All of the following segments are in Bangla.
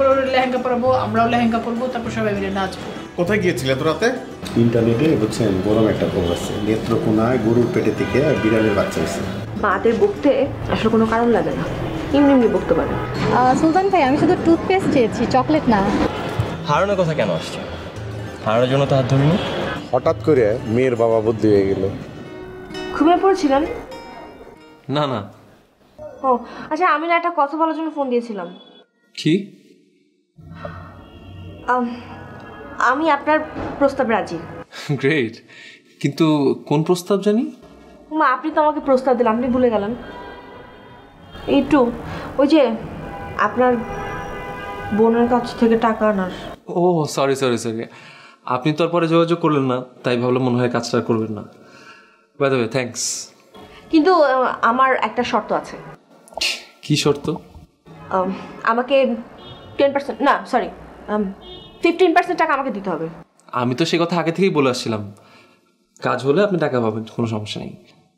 এরপর ওর লেহেঙ্গা পরাবো, আমরাও লেহেঙ্গা পরবো, তারপর সবাই মিলে নাচবো। কোথায় গিয়েছিলে তো রাতে? ইন্টারনেটে বুঝছেন গরম একটা খবর আছে, নেত্রকোনায় গরুর পেটে থেকে বিড়ালের বাচ্চা হয়েছে। মাদের বকতে আসলে কোনো কারণ লাগে না, এমনি এমনি বকতে পারে। সুলতান ভাই, আমি শুধু টুথপেস্ট চেয়েছি, চকলেট না। হারানোর কথা কেন আসছে? হারানোর জন্য তো হাত ধরিনি। হঠাৎ করে মেয়ের বাবা বদলি হয়ে গেল। ঘুমিয়ে পড়েছিলেন? না না। ও আচ্ছা, আমি না একটা কথা বলার জন্য ফোন দিয়েছিলাম। কি? আমি আপনার প্রস্তাবে রাজি। গ্রেট, কিন্তু কোন প্রস্তাব জানি? মা, আপনি তো আমাকে প্রস্তাব দিলেন, আপনি ভুলে গেলেন। একটু ওই যে আপনার বোনের কাছ থেকে টাকা আনার। ও সরি সরি সরি, আপনি তো পরে যোগাযোগ করলেন না, তাই ভাবলাম মনে হয় কাজটা করবেন না। By the way thanks. কিন্তু আমার একটা শর্ত আছে। কি শর্ত? আমাকে 10%, না সরি 15% টাকা আমাকে দিতে হবে। আমি তো সে কথা আগে থেকেই বলে আসছিলাম, কাজ হলে আপনি টাকা পাবেন, কোনো সমস্যা নেই।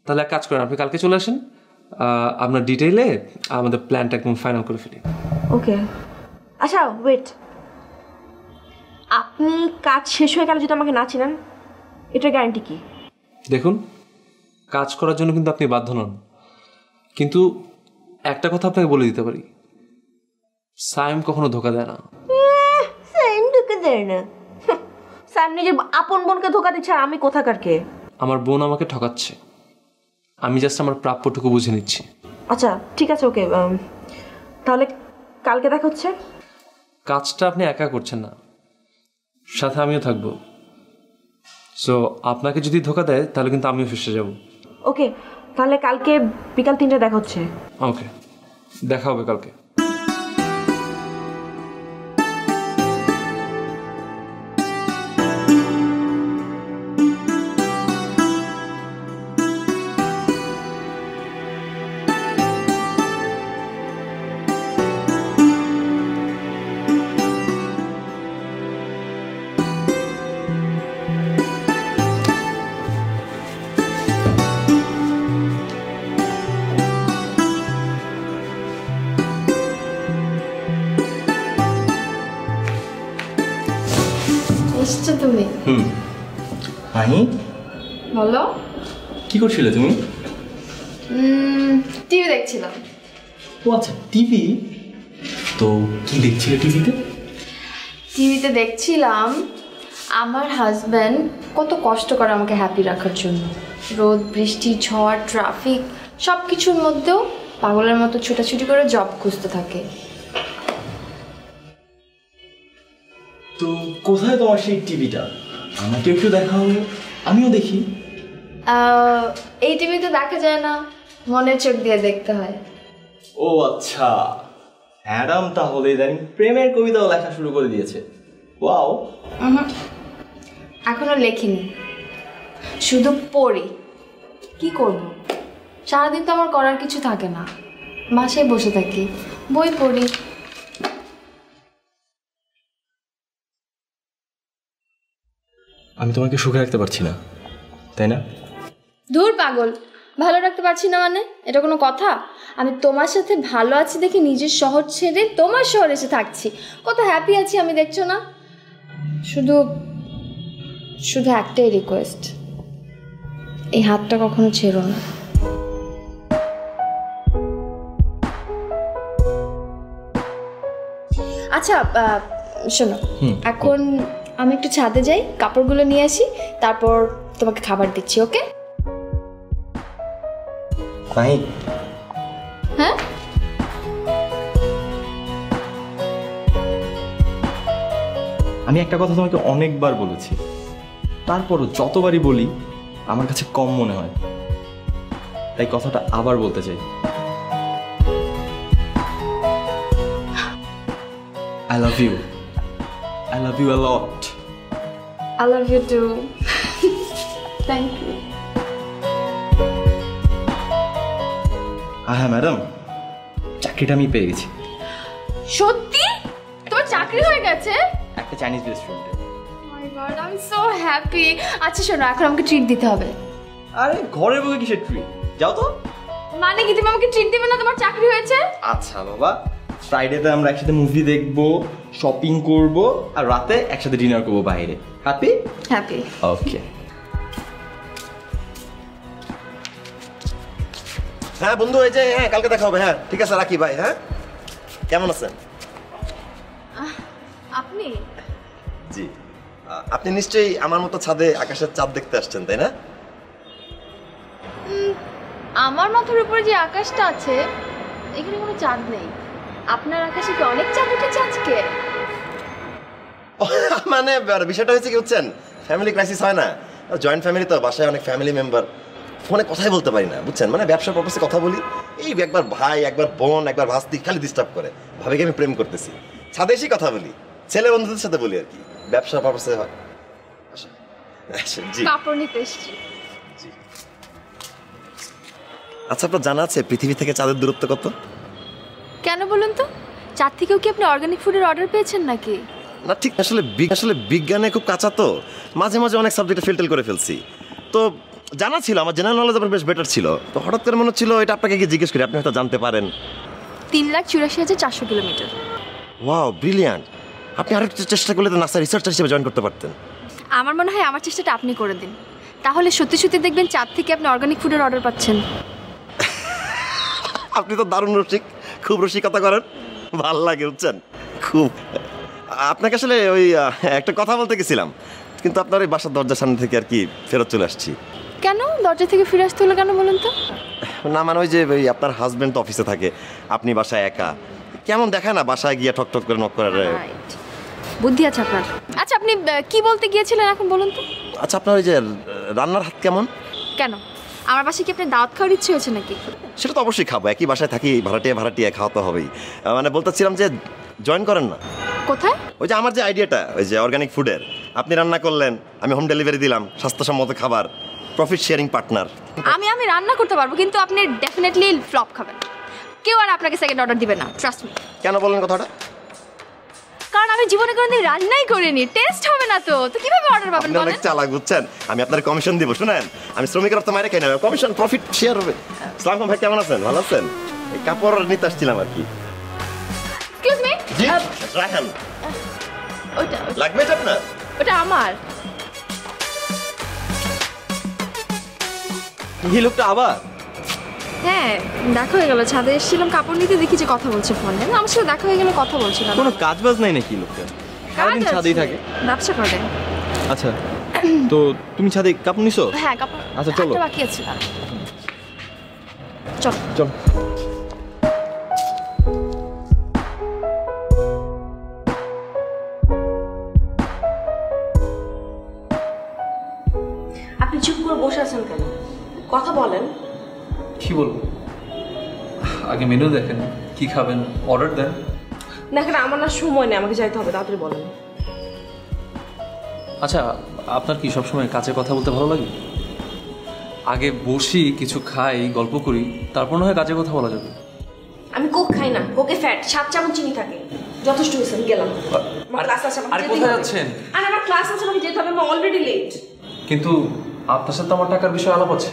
তাহলে এক কাজ করেন, আপনি কালকে চলে আসেন, আপনার ডিটেইলে আমাদের প্ল্যানটা একদম ফাইনাল করে ফেলি। ওকে। আচ্ছা ওয়েট, আপনি কাজ শেষ হয়ে গেলে যদি আমাকে না চিনেন, এটার গ্যারান্টি কি? দেখুন, কাজ করার জন্য কিন্তু আপনি বাধ্য নন, কিন্তু একটা কথা আপনাকে বলে দিতে পারি, সাইম কখনো ধোকা দেয় না। সাইম ধোকা দেয় না? সাইম নিজের আপন বোনকে ধোকা দিচ্ছে, আর আমি কোথাকার কে? আমার বোন আমাকে ঠকাচ্ছে, আমি জাস্ট আমার প্রাপ্যটুকু বুঝে নিচ্ছি। আচ্ছা ঠিক আছে, ওকে। তাহলে কালকে দেখা হচ্ছে। কাজটা আপনি একা করছেন না, সাথে আমিও থাকবো। সো আপনাকে যদি ধোকা দেয় তাহলে কিন্তু আমিও ফেসে যাব। ওকে, তাহলে কালকে বিকাল 3টায় দেখা হচ্ছে। ওকে, দেখা হবে কালকে। তুমি মাহি বলো, কি করছিলে তুমি? টিভি দেখছিলাম। ও আচ্ছা, টিভি। তো কি দেখছিলে টিভিতে? টিভিতে দেখছিলাম আমার হাজব্যান্ড কত কষ্ট করে আমাকে হ্যাপি রাখার জন্য। রোদ বৃষ্টি ঝড় ট্রাফিক সব কিছুর মধ্যেও পাগলের মতো ছুটাছুটি করে জব খুঁজতে থাকে। তো কোথায় তোমার সেই টিভিটা? আমাকে একটু দেখাও, আমিও দেখি। এই টিভিতে দেখা যায় না, মনের চোখ দিয়ে দেখতে হয়। ও আচ্ছা, অ্যাডাম তাহলে ইদানিং প্রেমের কবিতাও লেখা শুরু করে দিয়েছে। ওয়াও। এখনো লেখিনি, শুধু পড়ি। কি করব, সারাদিন তো আমার করার কিছু থাকে না, বাসায় বসে থাকি, বই পড়ি। আমি তোমাকে সুখে রাখতে পারছি না, তাই না? ধুর পাগল, ভালো রাখতে পারছি না মানে এটা কোনো কথা? আমি তোমার সাথে ভালো আছি দেখে নিজের শহর ছেড়ে তোমার শহরে এসে থাকছি, কত হ্যাপি আছি আমি, দেখছো না? শুধু শুধু একটাই রিকোয়েস্ট, এই হাতটা কখনো ছেড়ো না। আচ্ছা শোনো, এখন আমি একটু ছাদে যাই, কাপড়গুলো নিয়ে আসি, তারপর তোমাকে খাবার দিচ্ছি। ওকে? হ্যাঁ, আমি একটা কথা তোমাকে অনেকবার বলেছি, তারপরও যতবারই বলি আমার কাছে কম মনে হয়, তাই কথাটা আবার বলতে চাই। I love you. I love you a lot. I love you too. Thank you. হ্যাঁ ম্যাডাম, চাকরিটা আমি পেয়ে গেছি। সত্যি? তোমার চাকরি হয়ে গেছে? একটা চাইনিজ রেস্টুরেন্টে। My God, I'm so happy. আচ্ছা শোনো, এখন আমাকে ট্রিট দিতে হবে। আরে ঘরের বউকে কিসের ট্রিট? যাও তো। মানে কি তুমি আমাকে ট্রিট দিবে না? তোমার চাকরি হয়েছে। আচ্ছা বাবা, ফ্রাইডেতে আমরা একসাথে মুভি দেখবো, শপিং করব, আর রাতে একসাথে ডিনার করবো বাইরে। হ্যাপি? হ্যাপি। ওকে। হ্যাঁ বন্ধু, এই যে হ্যাঁ কালকে দেখা হবে। হ্যাঁ ঠিক আছে, রাখি ভাই। হ্যাঁ কেমন আছেন? আপনি? জি, আপনি নিশ্চয়ই আমার মতো ছাদে আকাশের চাঁদ দেখতে আসছেন, তাই না? আমার মাথার উপরে যে আকাশটা আছে এখানে কোনো চাঁদ নেই। আপনার আকাশে কি অনেক চাঁদ উঠেছে আজকে? মানে বিষয়টা হয়েছে কি বুঝছেন, ফ্যামিলি ক্রাইসিস হয় না, জয়েন্ট ফ্যামিলি তো, বাসায় অনেক ফ্যামিলি মেম্বার, ফোনে কথাই বলতে পারি না বুঝছেন। মানে ব্যবসার পারপাসে কথা বলি, এই একবার ভাই, একবার বোন, একবার ভাস্তি খালি ডিস্টার্ব করে, ভাবে কি আমি প্রেম করতেছি। ছাদে এসেই কথা বলি, ছেলে বন্ধুদের সাথে বলি আর কি, ব্যবসার পারপাসে হয়। জি কাপড় নিতে এসেছি। আচ্ছা, আপনার জানা আছে পৃথিবী থেকে চাঁদের দূরত্ব কত? কেন বলুন তো, চাঁদ থেকেও কি আপনি অর্গানিক ফুডের অর্ডার পেয়েছেন নাকি? না ঠিক, আসলে বিজ্ঞানে খুব কাঁচা তো, মাঝে মাঝে অনেক সাবজেক্টে ফিল্টার করে ফেলছি, তো জানা ছিল, আমার জেনারেল নলেজ আমার বেশ বেটার ছিল, তো হঠাৎ করে মনে হচ্ছিল এটা আপনাকে কি জিজ্ঞেস করি, আপনি হয়তো জানতে পারেন। 3,84,400 কিলোমিটার। Wow, brilliant. আপনি আরেকটু চেষ্টা করলে তো নাসা রিসার্চার হিসেবে জয়েন করতে পারতেন। আমার মনে হয় আমার চেষ্টাটা আপনি করে দিন, তাহলে সত্যি সত্যি দেখবেন চাঁদ থেকে আপনি অর্গানিক ফুডের অর্ডার পাচ্ছেন। আপনি তো দারুণ রসিক, খুব রসিকতা করেন, ভাল লাগে বুঝছেন খুব। আপনাকে আসলে ওই একটা কথা বলতে গেছিলাম, কিন্তু আপনার ওই বাসার দরজার সামনে থেকে আর কি ফেরত চলে আসছি। কেন দরজা থেকে ফিরে আসতে হলো কেন বলুন তো? না মানে ওই যে ওই আপনার হাজবেন্ড তো অফিসে থাকে, আপনি বাসায় একা, কেমন দেখায় না বাসায় গিয়ে ঠক ঠক করে নক করার। বুদ্ধি আছে আপনার। আচ্ছা আপনি কি বলতে গিয়েছিলেন এখন বলুন তো? আচ্ছা, আপনার ওই যে রান্নার হাত কেমন? কেন আমার বাসায় কি আপনি দাওয়াত খাওয়ার ইচ্ছে হয়েছে নাকি? সেটা তো অবশ্যই খাবো, একই বাসায় থাকি, ভাড়াটিয়া খাওয়া তো হবেই। মানে বলতেছিলাম যে জয়েন করেন না? কোথায়? ওই যে আমার যে আইডিয়াটা, ওই যে অর্গানিক ফুডের, আপনি রান্না করলেন, আমি হোম ডেলিভারি দিলাম, স্বাস্থ্যসম্মত খাবার, প্রফিট শেয়ারিং পার্টনার। আমি রান্না করতে পারবো, কিন্তু আপনি ডেফিনেটলি ফ্লপ খাবেন, কেউ আর আপনাকে সেকেন্ড অর্ডার দিবে না, ট্রাস্ট মি। কেন বলেন কথাটা? কারণ আমি জীবনে কোনোদিন রান্নাই করিনি, টেস্ট হবে না তো কিভাবে অর্ডার পাবেন আপনি অনেক চালাক বুঝছেন, আমি আপনার কমিশন দিব, শুনেন, আমি শ্রমিকের তো মাইরে খাই না, কমিশন প্রফিট শেয়ার হবে। আসসালামু আলাইকুম ভাই, কেমন আছেন? ভালো আছেন? এই কাপড় নিতে আসছিলাম আর কি। এক্সকিউজ মি, জি রায়হান, ওটা লাগবে এটা আপনার? ওটা আমার। এই লোকটা আবার? হ্যাঁ দেখা হয়ে গেল, ছাদে এসেছিলাম কাপড় নিতে, দেখি যে কথা বলছে ফোনে, আমার সাথে দেখা হয়ে গেল, কথা বলছিলাম। কোনো কাজ বাজ নাই নাকি লোকটা? সারাদিন ছাদেই থাকে? ব্যবসা করে। আচ্ছা, তো তুমি ছাদে কাপড় নিছো? হ্যাঁ কাপড়। আচ্ছা চলো, একটা বাকি আছে, চল চল। আপনি চুপ করে বসে আছেন কেন? কথা বলেন। কি বলবো, আগে মেনু দেখেন, কি খাবেন অর্ডার দেন। দেখেন আমার না সময় নেই, আমাকে যাইতে হবে, তাড়াতাড়ি বলেন। আচ্ছা আপনার কি সবসময় কাছে কথা বলতে ভালো লাগে? আগে বসি, কিছু খাই, গল্প করি, তারপর না হয় কাজে কথা বলা যাবে। আমি কোক খাই না, কোকে ফ্যাট, 7 চামচ চিনি থাকে। যথেষ্ট হয়েছে, আমি গেলাম। আমার ক্লাস আছে, আর কোথায় যাচ্ছেন? আর আমার ক্লাস আছে, আমি যেতে হবে, আমি অলরেডি লেট। কিন্তু আপনার সাথে আমার টাকার বিষয়ে আলাপ আছে।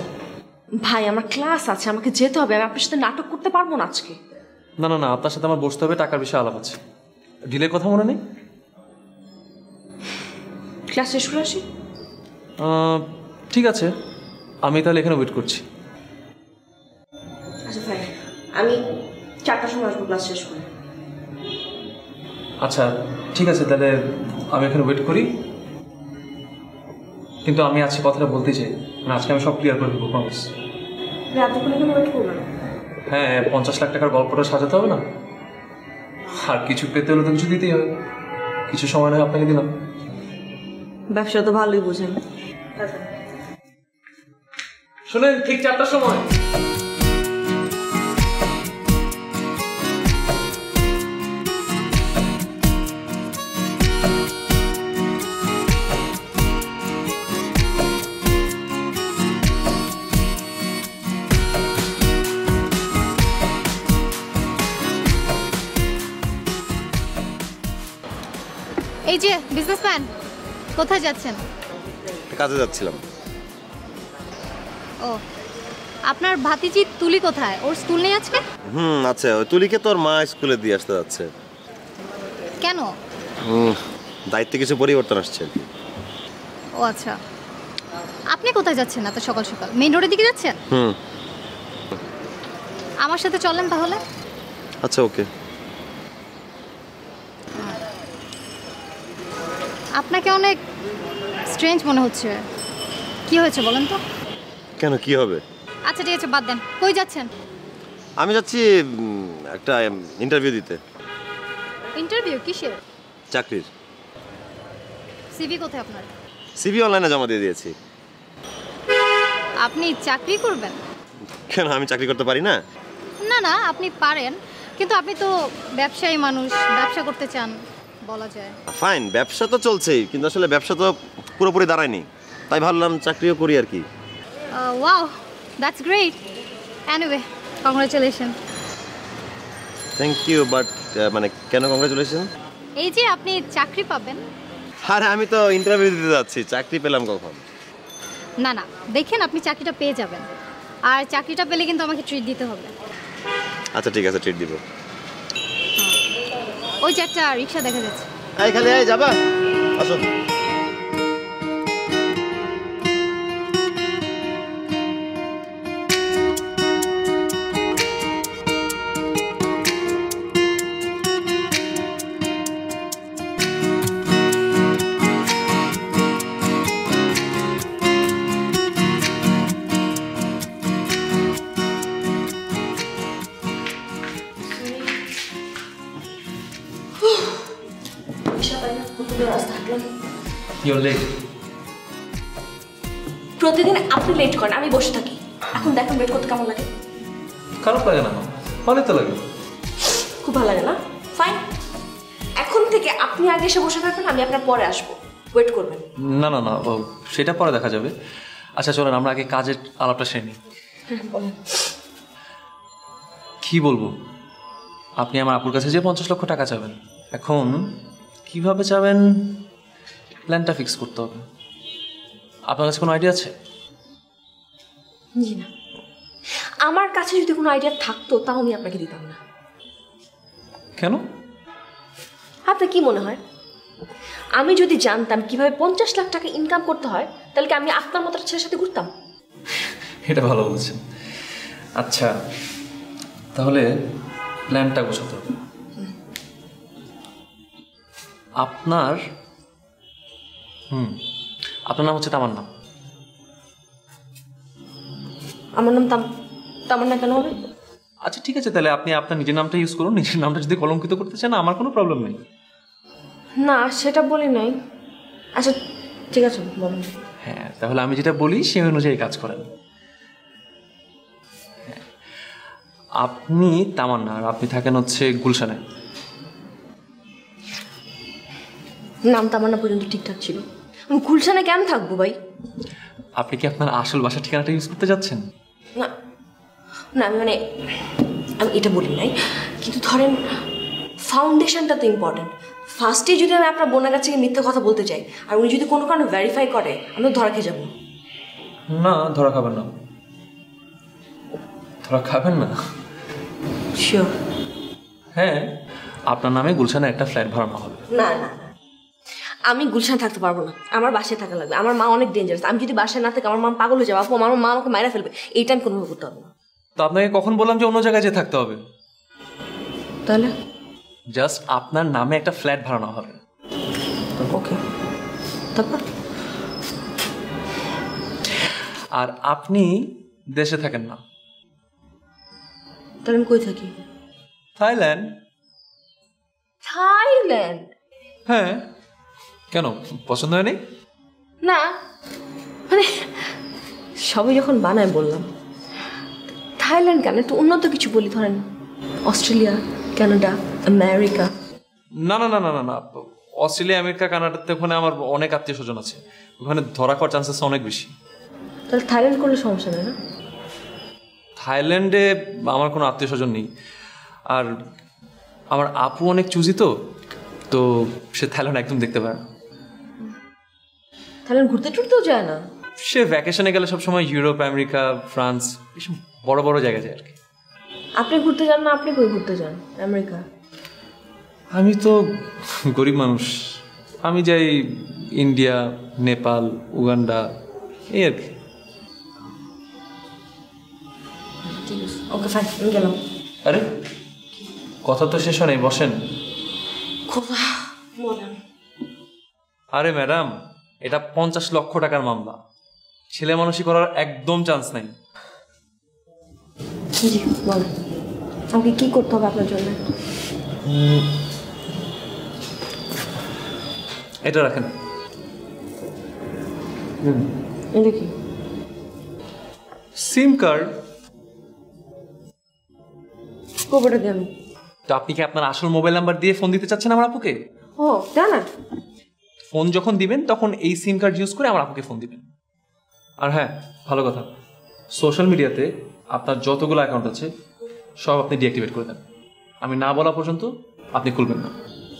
ভাই আমার ক্লাস আছে, আমাকে যেতে হবে, আমি আপনার সাথে নাটক করতে পারবো না আজকে। না না না, আপনার সাথে আমার বসতে হবে, টাকার বিষয়ে আলাপ আছে। ডিলের কথা মনে নেই? ক্লাস শেষ করে আসি। ঠিক আছে, আমি তাহলে এখানে ওয়েট করছি। আচ্ছা ভাই, আমি 4টার সময় আসবো ক্লাস শেষ করে। আচ্ছা ঠিক আছে, তাহলে আমি এখানে ওয়েট করি, কিন্তু আমি আজকে কথাটা বলতে চাই, মানে আজকে আমি সব ক্লিয়ার করে দেবো, প্রমিস। এতক্ষণ এখানে ওয়েট করবেন? হ্যাঁ, 50 লাখ টাকার গল্পটা সাজাতে হবে না, আর কিছু পেতে হলে তো কিছু দিতেই হবে, কিছু সময় নয় আপনাকে দিলাম। ব্যবসা তো ভালোই বুঝেন। শুনেন, ঠিক 4টার সময়। এই যে বিজনেসম্যান, কোথায় যাচ্ছেন? কাজে যাচ্ছিলাম। ও আপনার ভাতিজি তুলি কোথায়? ওর স্কুল নেই আজকে? আচ্ছা, ওই তুলিকে তোর মা স্কুলে দিয়ে আসতে যাচ্ছে। কেন? দায়িত্বে কিছু পরিবর্তন আসছে। ও আচ্ছা, আপনি কোথায় যাচ্ছেন এত সকাল সকাল? মেইন রোডের দিকে যাচ্ছেন? আমার সাথে চলেন তাহলে। আচ্ছা, ওকে। আপনাকে অনেক স্ট্রেঞ্জ মনে হচ্ছে। কি হয়েছে বলেন তো? কেন, কি হবে? আচ্ছা ঠিক আছে, বাদ দেন। কই যাচ্ছেন? আমি যাচ্ছি একটা ইন্টারভিউ দিতে। ইন্টারভিউ কিসের? চাকরির। সিভি কোথায় আপনার? সিভি অনলাইনে জমা দিয়ে দিয়েছি। আপনি চাকরি করবেন? কেন, আমি চাকরি করতে পারি না? না না, আপনি পারেন, কিন্তু আপনি তো ব্যবসায়ী মানুষ, ব্যবসা করতে চান বলা যায়। ফাইন, ব্যবসা তো চলছেই, কিন্তু আসলে ব্যবসা তো পুরোপুরি দাঁড়ায়নি, তাই ভাবলাম চাকরিও করি আর কি। Wow, that's great. Anyway, congratulation. Thank you, but মানে কেন কংগ্রাচুলেশন? এই যে আপনি চাকরি পাবেন। আরে আমি তো ইন্টারভিউ দিতে যাচ্ছি, চাকরি পেলাম কখন? না না, দেখেন আপনি চাকরিটা পেয়ে যাবেন, আর চাকরিটা পেলে কিন্তু আমাকে ট্রিট দিতে হবে। আচ্ছা ঠিক আছে, ট্রিট দিব। ওই যে একটা রিক্সা দেখা যাচ্ছে। এই খালি, এই যাবা? আসো। প্রতিদিন আপনি লেট করেন, আমি বসে থাকি। এখন দেখুন ওয়েট করতে কেমন লাগে। খারাপ লাগে না, ভালোই তো লাগে। খুব ভালো লাগে না? ফাইন, এখন থেকে আপনি আগে এসে বসে থাকবেন, আমি আপনার পরে আসবো, ওয়েট করবেন। না না না, সেটা পরে দেখা যাবে। আচ্ছা চলেন আমরা আগে কাজের আলাপটা সেরে নিই। কি বলবো, আপনি আমার আপুর কাছে যে 50 লক্ষ টাকা চাবেন, এখন কিভাবে চাবেন প্ল্যানটা ফিক্স করতে হবে। আপনার কাছে কোনো আইডিয়া আছে? জি না, আমার কাছে যদি কোনো আইডিয়া থাকতো তাও আমি আপনাকে দিতাম না। কেন? আপনার কি মনে হয় আমি যদি জানতাম কিভাবে 50 লাখ টাকা ইনকাম করতে হয়, তাহলে কি আমি আপনার মতো ছেলের সাথে ঘুরতাম? এটা ভালো বলছেন। আচ্ছা তাহলে প্ল্যানটা গোছাতে হবে। আপনার আপনার নাম হচ্ছে তামান্না। আমার নাম তামান্না কেন হবে? আচ্ছা ঠিক আছে, তাহলে আপনি আপনার নিজের নামটা ইউজ করুন। নিজের নামটা যদি কলঙ্কিত করতে চান আমার কোনো প্রবলেম নেই। না সেটা বলি নাই। আচ্ছা ঠিক আছে বলুন। হ্যাঁ, তাহলে আমি যেটা বলি সেই অনুযায়ী কাজ করেন। আপনি তামান্না আর আপনি থাকেন হচ্ছে গুলশানে। নাম তামান্না পর্যন্ত ঠিকঠাক ছিল, আমি গুলশানে কেন থাকবো ভাই? আপনি কি আপনার আসল বাসার ঠিকানাটা ইউজ করতে যাচ্ছেন? না না, আমি এটা বলি নাই, কিন্তু ধরেন ফাউন্ডেশনটা তো ইম্পর্টেন্ট। ফার্স্টে যদি আমি আপনার বোনের কাছে মিথ্যা কথা বলতে চাই আর উনি যদি কোনো কারণে ভেরিফাই করে, আমি তো ধরা খেয়ে যাবো। না, ধরা খাবেন না। ধরা খাবেন না? শিওর? হ্যাঁ, আপনার নামে গুলশানে একটা ফ্ল্যাট ভাড়ানো হবে। না না না, আমি গুলশানে থাকতে পারবো না, আমার বাসায় থাকা লাগবে। আমার মা অনেক ডেঞ্জারাস, আমি যদি বাসায় না থাকি আমার মা পাগল হয়ে যাবে। আমার মা আমাকে মাইরা ফেলবে, এইটা আমি কোনোভাবে করতে পারবো না। তো আপনাকে কখন বললাম যে অন্য জায়গায় যেয়ে থাকতে হবে? তাহলে জাস্ট আপনার নামে একটা ফ্ল্যাট ভাড়ানো হবে। ওকে, তারপর? আর আপনি দেশে থাকেন না। তাহলে আমি কই থাকি? থাইল্যান্ড। থাইল্যান্ড? হ্যাঁ, কেন পছন্দ হয়নি? না মানে সবই যখন বানায় বললাম। থাইল্যান্ড কেন, একটু উন্নত কিছু বলি, ধরেন অস্ট্রেলিয়া, কানাডা, আমেরিকা। না না না না না না, অস্ট্রেলিয়া, আমেরিকা, কানাডাতে ওখানে আমার অনেক আত্মীয় স্বজন আছে, ওখানে ধরা খাওয়ার চান্সেস অনেক বেশি। তাহলে থাইল্যান্ড করলে সমস্যা নেই না? থাইল্যান্ডে আমার কোনো আত্মীয় স্বজন নেই, আর আমার আপু অনেক চুজি, তো সে থাইল্যান্ড একদম দেখতে পারে না। থাইল্যান্ড ঘুরতে টুরতেও যায় না? সে ভ্যাকেশনে গেলে সবসময় ইউরোপ, আমেরিকা, ফ্রান্স এসব বড় বড় জায়গায় যায় আর কি। আপনি ঘুরতে যান না? আপনি কই ঘুরতে যান? আমেরিকা? আমি তো গরিব মানুষ, আমি যাই ইন্ডিয়া, নেপাল, উগান্ডা, এই আর কি। ঠিক আছে, ওকে ফাইন, আমি গেলাম। আরে কথা তো শেষ হয় নাই, বসেন। খোদা বলেন। আরে ম্যাডাম, এটা 50 লক্ষ টাকার মামলা, ছেলে মানুষই করার একদম চান্স নাই। জি বলেন, আমাকে কি করতে হবে আপনার জন্য? এটা রাখেন। এটা কি? SIM card. কবেটা দেন? তো আপনি কি আপনার আসল মোবাইল নাম্বার দিয়ে ফোন দিতে চাচ্ছেন আমার আপুকে? ও জানা, ফোন যখন দিবেন তখন এই সিম কার্ড ইউজ করে আমার আপুকে ফোন দিবেন। আর হ্যাঁ, ভালো কথা, সোশ্যাল মিডিয়াতে আপনার যতগুলো অ্যাকাউন্ট আছে সব আপনি ডিঅ্যাক্টিভেট করে দেন। আমি না বলা পর্যন্ত আপনি খুলবেন না।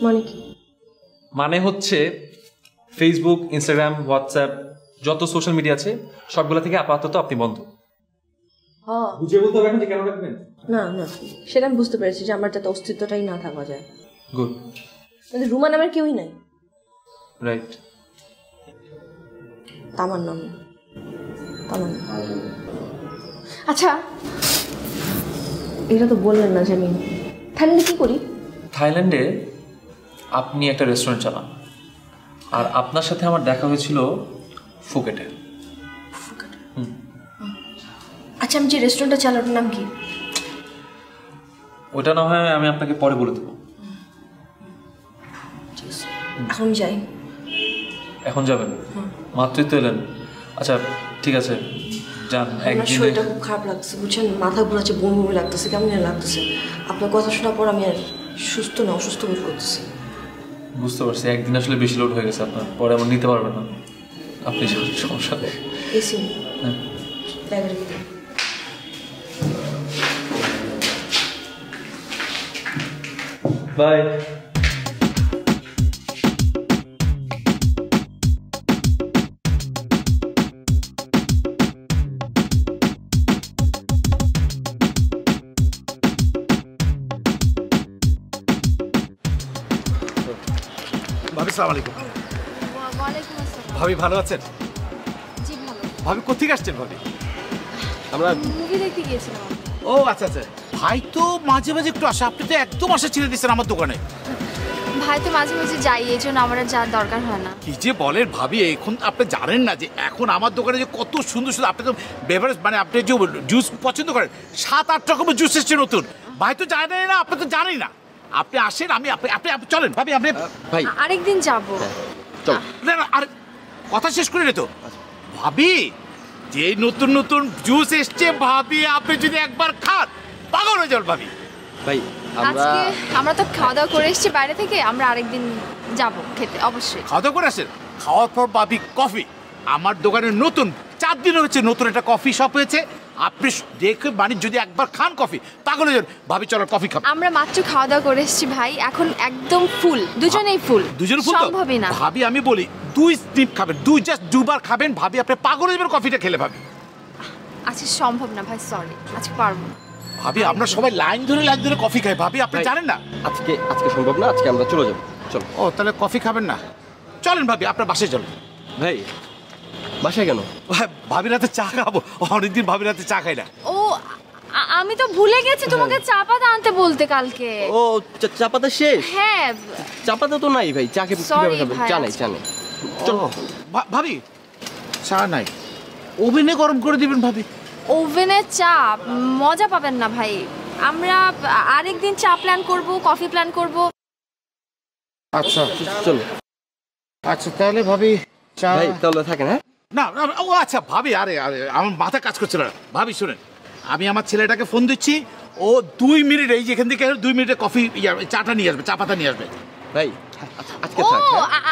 মানে কি? মানে হচ্ছে ফেসবুক, ইনস্টাগ্রাম, হোয়াটসঅ্যাপ যত সোশ্যাল মিডিয়া আছে সবগুলো থেকে আপাতত আপনি বন্ধ। বুঝিয়ে বলতে হবে এখন যে কেন রাখবেন? না না, সেটা আমি বুঝতে পেরেছি যে আমার যাতে অস্তিত্বটাই না থাকা যায়। গুড। কিন্তু রুমা নামের কেউই নাই। রাইট। তামান্না। তামান্না। আচ্ছা, এটা তো বললেন না যে আমি থাইল্যান্ডে কি করি? থাইল্যান্ডে আপনি একটা রেস্টুরেন্ট চালান, আর আপনার সাথে আমার দেখা হয়েছিল ফুকেটে। আচ্ছা, আমি যে রেস্টুরেন্টটা চালাই ওটার নাম কি? ওটা না হয় আমি আপনাকে পরে বলে দেবো। এখন যাই। এখন যাবেন? মাত্রই তো এলেন। আচ্ছা ঠিক আছে, যান। আমার একদিনে শরীরটা খুব খারাপ লাগছে, বুঝছেন? মাথা ঘোরাচ্ছে, বমি বমি লাগতেছে, কেমন যেন লাগতেছে। আপনার কথা শোনার পর আমি আর সুস্থ না, অসুস্থ বোধ করতেছি। বুঝতে পারছি, একদিন আসলে বেশি লোড হয়ে গেছে আপনার, পরে আমার নিতে পারবেন না আপনি। সমস্যা নেই। এসি ব্যাগে রেখে দিন। বাই। ভাবি সালাম আলাইকুম। ওয়ালাইকুম আসসালাম। ভাবি ভালো আছেন? জি ভালো। ভাবি কোথেকে আসছেন ভাবি? আমরা মুভি দেখতে গিয়েছিলাম। ও আচ্ছা আচ্ছা, ভাই তো মাঝে মাঝে একটু আসে, আপনি তো একদম আসা ছেড়ে দিচ্ছেন আমার দোকানে। ভাই তো মাঝে মাঝে যাই, এই জন্য আমার আর যাওয়ার দরকার হয় না। কি যে বলেন ভাবি, এখন আপনি জানেন না যে এখন আমার দোকানে যে কত সুন্দর সুন্দর, আপনি তো বেভারেজ মানে আপনি যে জুস পছন্দ করেন, 7-8 রকমের জুস এসছে নতুন। ভাই তো জানেন না, আপনি তো জানেন না। আপনি আসেন, আমি আপনি চলেন ভাবি, আপনি ভাই আরেকদিন যাব। চল। না না, আর কথা শেষ করে নে তো ভাবি। যে নতুন নতুন জুস এসছে ভাবি, আপনি যদি একবার খান পাগল হয়ে যান ভাবি। ভাই আজকে আমরা তো খাওয়া দাওয়া করে এসেছি বাইরে থেকে, আমরা আরেকদিন যাব খেতে অবশ্যই। খাওয়া দাওয়া করে আসেন, খাওয়ার পর ভাবি কফি আমার দোকানে নতুন 4 দিন হচ্ছে নতুন একটা কফি শপ হয়েছে। আপনি দেখে মানে যদি একবার খান কফি পাগল হয়ে যান ভাবি। চলো কফি খাবো। আমরা মাত্র খাওয়া দাওয়া করে এসেছি ভাই, এখন একদম ফুল, দুজনেই ফুল। দুজন ফুল তো সম্ভবই না ভাবি। আমি বলি 2 স্নিপ খাবেন, জাস্ট 2 বার খাবেন ভাবি, আপনি পাগল হয়ে যাবেন কফিটা খেলে ভাবি। আজকে সম্ভব না ভাই, সরি, আজকে পারবো না। ভাবি আমরা সবাই লাইন ধরে কফি খাই ভাবি, আপনি জানেন না। আজকে সম্ভব না, আজকে আমরা চলে যাবো। চল। ও তাহলে কফি খাবেন না? চলেন ভাবি, আপনার বাসায় চলেন। ভাই বাসায় কেন? ভাবির হাতে চা খাবো, অনেকদিন ভাবির হাতে চা খাই না। ও আমি তো ভুলে গেছি তোমাকে চা পাতা আনতে বলতে কালকে। ও চা পাতা শেষ? হ্যাঁ চা পাতা তো নাই ভাই, চা কিভাবে খাবেন? চা নাই, চা নাই। চলো ভাবি, চা নাই, ওভেনে গরম করে দিবেন ভাবি। ওভেনের চা মজা পাবেন না ভাই, আমরা আরেকদিন চা প্ল্যান করব, কফি প্ল্যান করব। আচ্ছা চলো। আচ্ছা তাহলে ভাবি চা। ভাই তাহলে থাকেন। হ্যাঁ না ও আচ্ছা ভাবি, আরে আমার মাথা কাজ করছিল না ভাবি। শুনেন, আমি আমার ছেলেটাকে ফোন দিচ্ছি, ও 2 মিনিট এই যেখান থেকে 2 মিনিটে কফি চাটা নিয়ে আসবে, চা পাতা নিয়ে আসবে। ভাই আজকে ও থাক।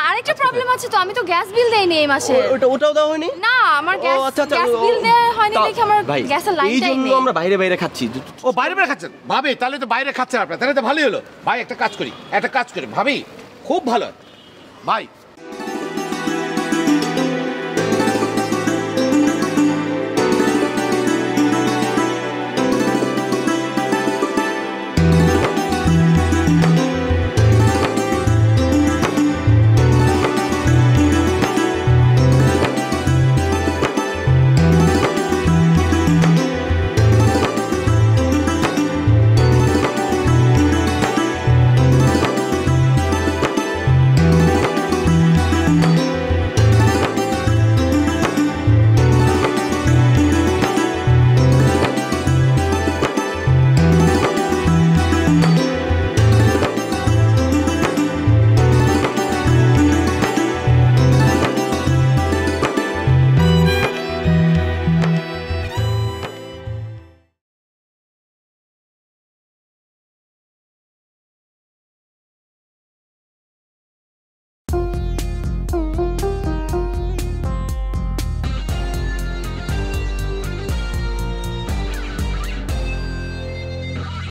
আরেকটা প্রবলেম আছে তো, আমি তো গ্যাস বিল দেইনি এই মাসে। ওটাও দেওয়া হয়নি? না আমার গ্যাস আচ্ছা বিল দেওয়া হয়নি দেখে আমার গ্যাসের লাইনটাই নেই। আমরা বাইরে খাচ্ছি। ও বাইরে খাচ্ছেন ভাবি? তাহলে তো বাইরে খাচ্ছেন আপনার, তাহলে তো ভালোই হলো ভাই। একটা কাজ করি ভাবি, খুব ভালো ভাই।